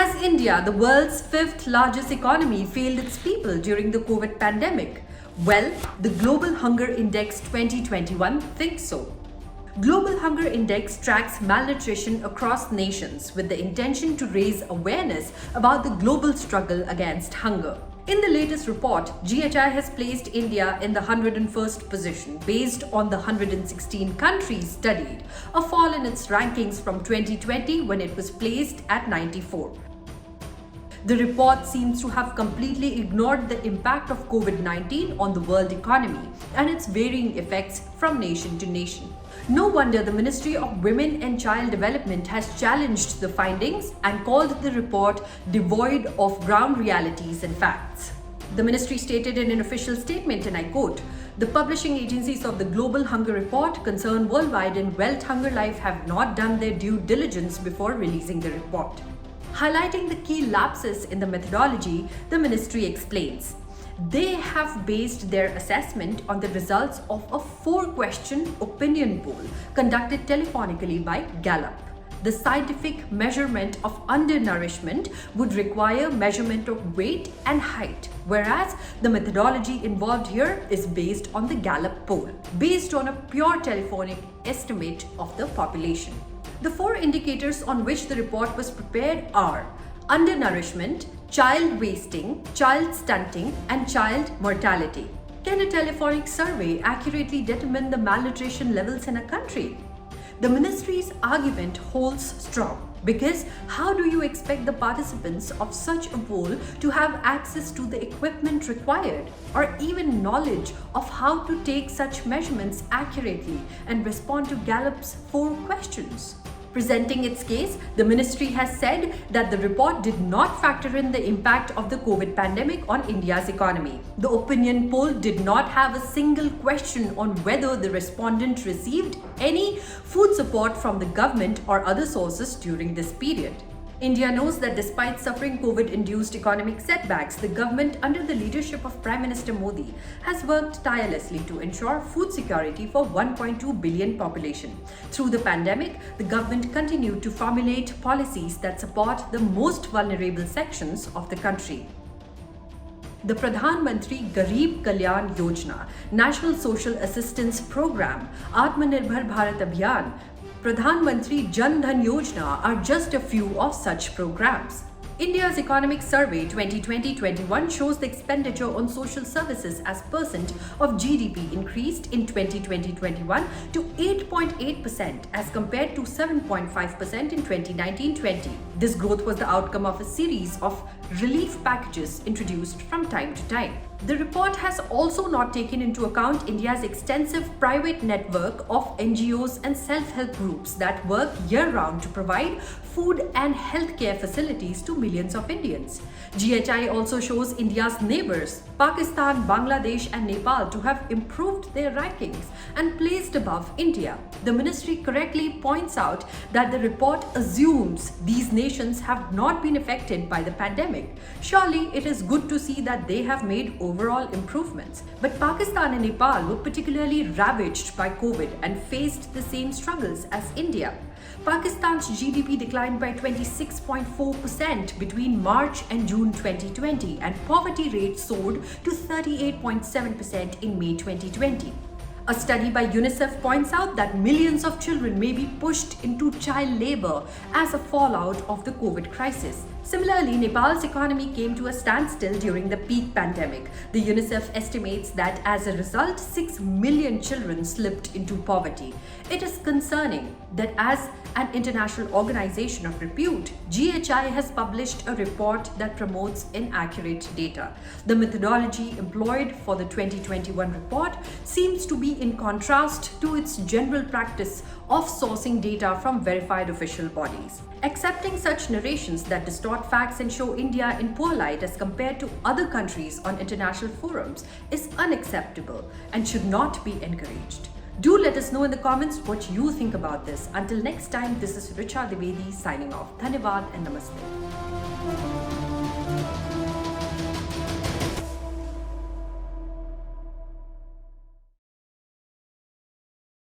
Has India, the world's fifth largest economy, failed its people during the COVID pandemic? Well, the Global Hunger Index 2021 thinks so. Global Hunger Index tracks malnutrition across nations with the intention to raise awareness about the global struggle against hunger. In the latest report, GHI has placed India in the 101st position based on the 116 countries studied, a fall in its rankings from 2020 when it was placed at 94. The report seems to have completely ignored the impact of COVID-19 on the world economy and its varying effects from nation to nation. No wonder the Ministry of Women and Child Development has challenged the findings and called the report devoid of ground realities and facts. The ministry stated in an official statement, and I quote, "The publishing agencies of the Global Hunger Report concerned worldwide and World Hunger Life have not done their due diligence before releasing the report." Highlighting the key lapses in the methodology, the ministry explains, they have based their assessment on the results of a 4-question opinion poll conducted telephonically by Gallup. The scientific measurement of undernourishment would require measurement of weight and height, whereas the methodology involved here is based on the Gallup poll, based on a pure telephonic estimate of the population. The 4 indicators on which the report was prepared are undernourishment, child wasting, child stunting, and child mortality. Can a telephonic survey accurately determine the malnutrition levels in a country? The ministry's argument holds strong because how do you expect the participants of such a poll to have access to the equipment required or even knowledge of how to take such measurements accurately and respond to Gallup's 4 questions? Presenting its case, the ministry has said that the report did not factor in the impact of the COVID pandemic on India's economy. The opinion poll did not have a single question on whether the respondent received any food support from the government or other sources during this period. India knows that despite suffering COVID-induced economic setbacks, the government under the leadership of Prime Minister Modi has worked tirelessly to ensure food security for 1.2 billion population. Through the pandemic, the government continued to formulate policies that support the most vulnerable sections of the country. The Pradhan Mantri Garib Kalyan Yojana, National Social Assistance Program, Atmanirbhar Bharat Abhiyan, Pradhan Mantri Jan Dhan Yojana are just a few of such programs. India's Economic Survey 2020-21 shows the expenditure on social services as percent of GDP increased in 2020-21 to 8.8% as compared to 7.5% in 2019-20. This growth was the outcome of a series of relief packages introduced from time to time. The report has also not taken into account India's extensive private network of NGOs and self-help groups that work year-round to provide food and healthcare facilities to millions of Indians. GHI also shows India's neighbors, Pakistan, Bangladesh and Nepal, to have improved their rankings and placed above India. The ministry correctly points out that the report assumes these nations have not been affected by the pandemic. Surely it is good to see that they have made overall improvements. But Pakistan and Nepal were particularly ravaged by COVID and faced the same struggles as India. Pakistan's GDP declined by 26.4% between March and June 2020, and poverty rate soared to 38.7% in May 2020. A study by UNICEF points out that millions of children may be pushed into child labor as a fallout of the COVID crisis. Similarly, Nepal's economy came to a standstill during the peak pandemic. The UNICEF estimates that as a result, 6 million children slipped into poverty. It is concerning that as an international organization of repute, GHI has published a report that promotes inaccurate data. The methodology employed for the 2021 report seems to be in contrast to its general practice of sourcing data from verified official bodies. Accepting such narrations that distort facts and show India in poor light as compared to other countries on international forums is unacceptable and should not be encouraged. Do let us know in the comments what you think about this. Until next time, this is Richa Dwivedi signing off. Dhanyavad and Namaste.